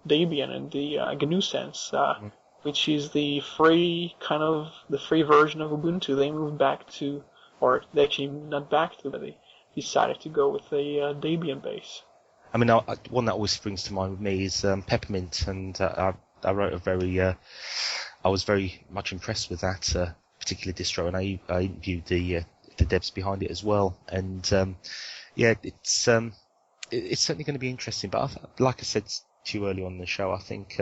Debian and the GNU sense, which is the free version of Ubuntu. They moved back to, or they actually not back to, but they decided to go with a Debian base. I mean, one that always springs to mind with me is Peppermint, and I wrote I was very much impressed with that particular distro, and I interviewed the devs behind it as well. And it's certainly going to be interesting. But like I said to you earlier on in the show, I think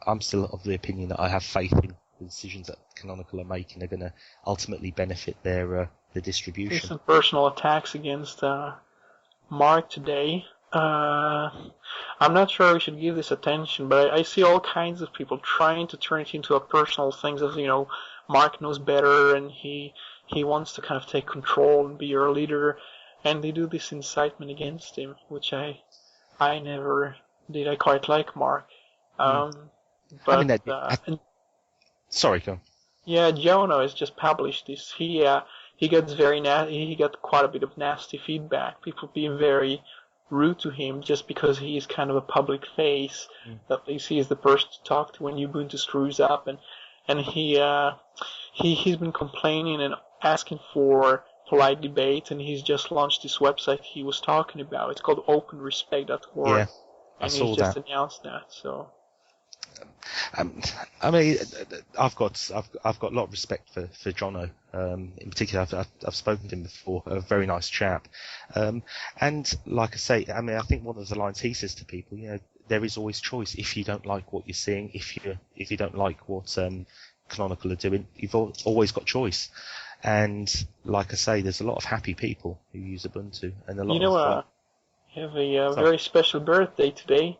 I'm still of the opinion that I have faith in the decisions that Canonical are making are going to ultimately benefit their distribution. There's some personal attacks against Mark today. I'm not sure we should give this attention, but I see all kinds of people trying to turn it into a personal thing, as Mark knows better and he wants to kind of take control and be your leader, and they do this incitement against him, which I never did. I quite like Mark. But sorry, go on. Yeah, Jono has just published this. He got quite a bit of nasty feedback. People being very rude to him just because he is kind of a public face. That they see as the person to talk to when Ubuntu screws up, and he's been complaining and asking for polite debate, and he's just launched this website he was talking about. It's called openrespect.org. Yeah, and he's just announced that. So. I mean, I've got a lot of respect for Jono. In particular, I've spoken to him before. A very nice chap. And like I say, I mean, I think one of the lines he says to people, there is always choice. If you don't like what you're seeing, if you don't like what Canonical are doing, you've always got choice. And like I say, there's a lot of happy people who use Ubuntu, and a lot have a very special birthday today.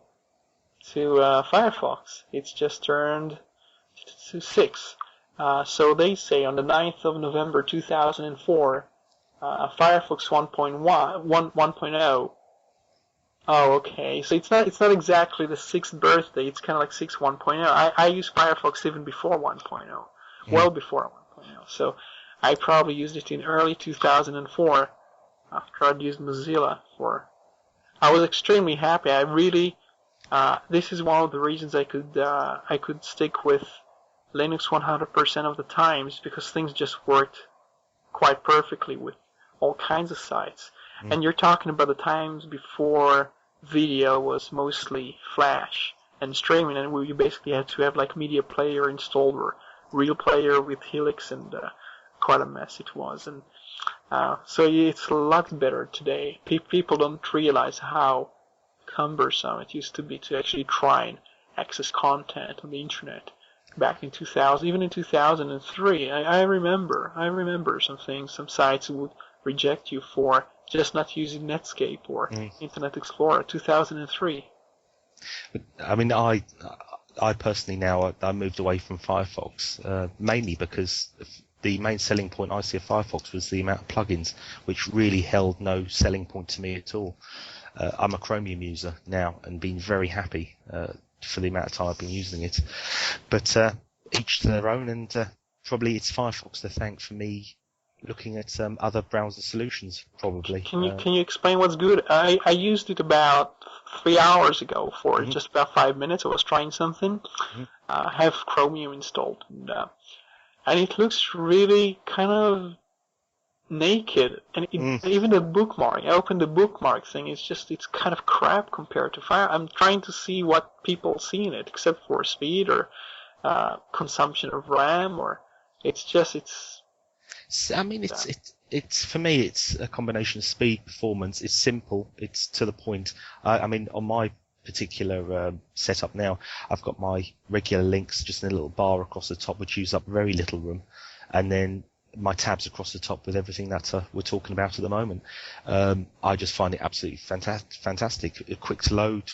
To Firefox. It's just turned to 6. So they say on the 9th of November 2004, Firefox 1.0. Oh, okay. So it's not exactly the 6th birthday. It's kind of like 6 1.0. I used Firefox even before 1.0, well before 1.0. So I probably used it in early 2004 after I'd used Mozilla for. I was extremely happy. I really. This is one of the reasons I could stick with Linux 100% of the times, because things just worked quite perfectly with all kinds of sites. And you're talking about the times before video was mostly Flash and streaming, and where you basically had to have like Media Player installed or Real Player with Helix, and quite a mess it was. And so it's a lot better today. People don't realize how cumbersome it used to be to actually try and access content on the internet back in 2000, even in 2003. I remember some things, some sites would reject you for just not using Netscape or Internet Explorer. 2003. But, I mean, I personally now I moved away from Firefox mainly because the main selling point I see of Firefox was the amount of plugins, which really held no selling point to me at all. I'm a Chromium user now and been very happy for the amount of time I've been using it. But each to their own, and probably it's Firefox to thank for me looking at other browser solutions, probably. Can you explain what's good? I used it about 3 hours ago for just about 5 minutes. I was trying something. I have Chromium installed, and it looks really kind of naked, and even the bookmark. I opened the bookmark thing. It's kind of crap compared to Fire. I'm trying to see what people see in it, except for speed or consumption of RAM, or it's. I mean, it's for me. It's a combination of speed, performance. It's simple. It's to the point. I mean, on my particular setup now, I've got my regular links just in a little bar across the top, which use up very little room, and then my tabs across the top with everything that we're talking about at the moment. I just find it absolutely fantastic. Quick to load,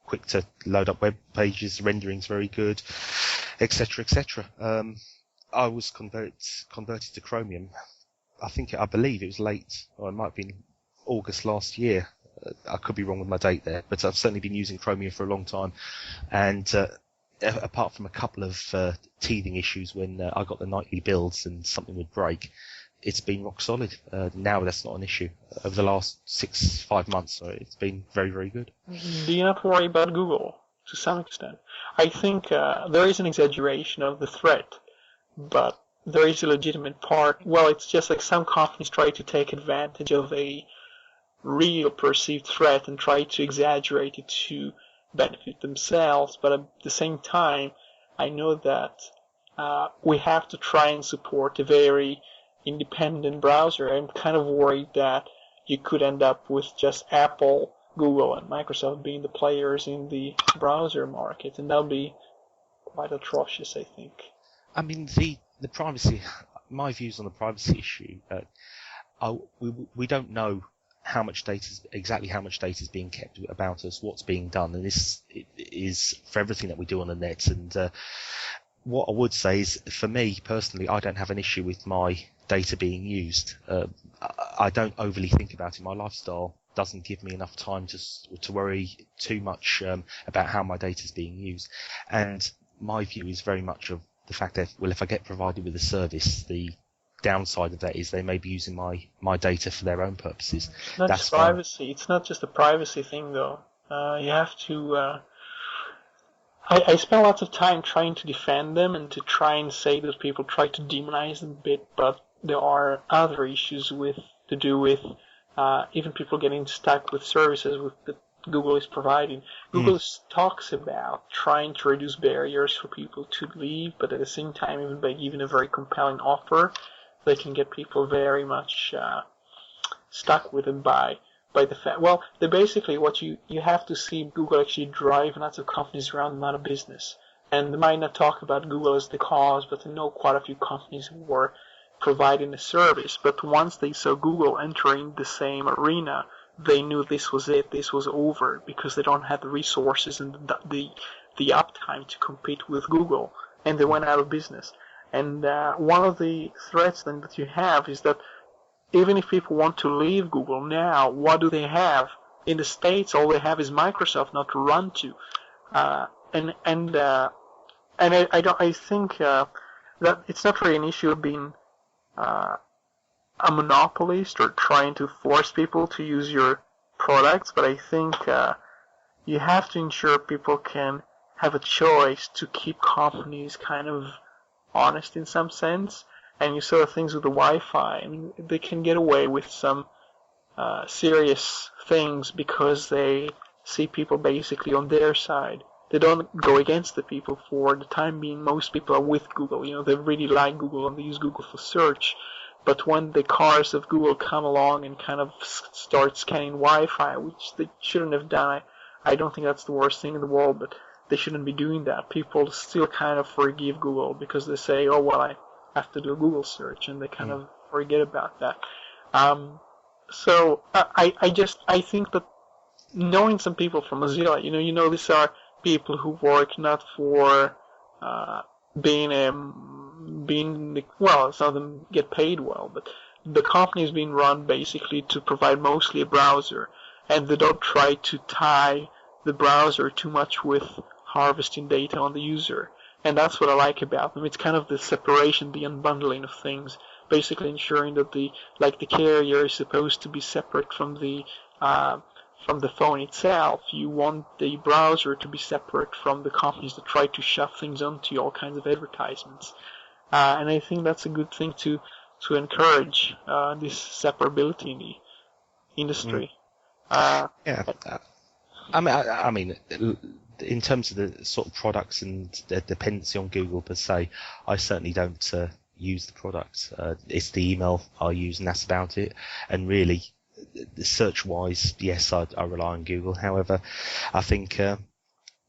quick to load up web pages, rendering's very good, etc., etc. I was converted to Chromium. I believe it was late, or it might have been August last year. I could be wrong with my date there, but I've certainly been using Chromium for a long time, and apart from a couple of teething issues when I got the nightly builds and something would break, it's been rock solid. Now that's not an issue. Over the last 5 months, it's been very, very good. Do you not worry about Google? to some extent. I think there is an exaggeration of the threat, but there is a legitimate part. Well, it's just like some companies try to take advantage of a real perceived threat and try to exaggerate it to benefit themselves, but at the same time, I know that we have to try and support a very independent browser. I'm kind of worried that you could end up with just Apple, Google, and Microsoft being the players in the browser market, and that'll be quite atrocious, I think. I mean, the privacy, my views on the privacy issue, we don't know exactly how much data is being kept about us, what's being done, and this is for everything that we do on the net. And what I would say is, for me personally, I don't have an issue with my data being used. I don't overly think about it. My lifestyle doesn't give me enough time to worry too much about how my data is being used. And my view is very much of the fact that, well, if I get provided with a service, the downside of that is they may be using my data for their own purposes. Not just privacy. It's not just a privacy thing, though. You have to. I spend lots of time trying to defend them and to try and say that people try to demonize them a bit, but there are other issues to do with even people getting stuck with services that Google is providing. Google talks about trying to reduce barriers for people to leave, but at the same time, even by giving a very compelling offer, they can get people very much stuck with it by the fact. Well, they basically, what you have to see Google actually drive lots of companies around them out of business. And they might not talk about Google as the cause, but I know quite a few companies who were providing a service. But once they saw Google entering the same arena, they knew this was it, this was over, because they don't have the resources and the uptime to compete with Google, and they went out of business. And one of the threats then that you have is that even if people want to leave Google now, what do they have? In the States, all they have is Microsoft not to run to. And I think that it's not really an issue of being a monopolist or trying to force people to use your products, but I think you have to ensure people can have a choice to keep companies kind of honest in some sense. And you saw things with the Wi-Fi. I mean, they can get away with some serious things because they see people basically on their side. They don't go against the people for the time being. Most people are with Google. You know, they really like Google and they use Google for search. But when the cars of Google come along and kind of start scanning Wi-Fi, which they shouldn't have done, I don't think that's the worst thing in the world, but they shouldn't be doing that. People still kind of forgive Google because they say, oh, well, I have to do a Google search, and they kind of forget about that. So I think that knowing some people from Mozilla, you know, these are people who work not for well, some of them get paid well, but the company is being run basically to provide mostly a browser, and they don't try to tie the browser too much with harvesting data on the user. And that's what I like about them. It's kind of the separation, the unbundling of things, basically ensuring that the carrier is supposed to be separate from the phone itself. You want the browser to be separate from the companies that try to shove things onto you, all kinds of advertisements. And I think that's a good thing to encourage this separability in the industry. I mean, in terms of the sort of products and the dependency on Google per se, I certainly don't use the product. It's the email I use, and that's about it. And really, search-wise, yes, I rely on Google. However, I think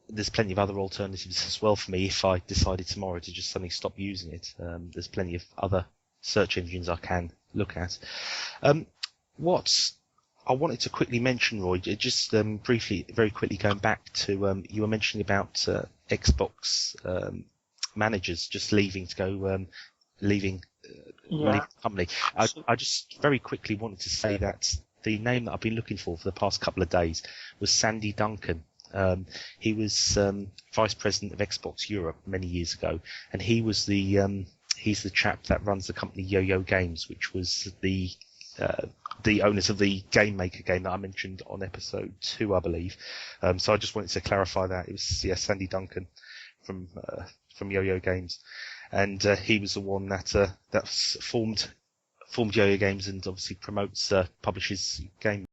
there's plenty of other alternatives as well for me if I decided tomorrow to just suddenly stop using it. There's plenty of other search engines I can look at. What I wanted to quickly mention, Roy, just very quickly going back to you were mentioning about Xbox managers just leaving to go leaving the company. I just very quickly wanted to say that the name that I've been looking for the past couple of days was Sandy Duncan. He was vice president of Xbox Europe many years ago, and he was he's the chap that runs the company Yo-Yo Games, which was the the owners of the Game Maker game that I mentioned on episode 2, I believe. So I just wanted to clarify that. It was, Sandy Duncan from Yo-Yo Games. And, he was the one that formed Yo-Yo Games and obviously promotes, publishes game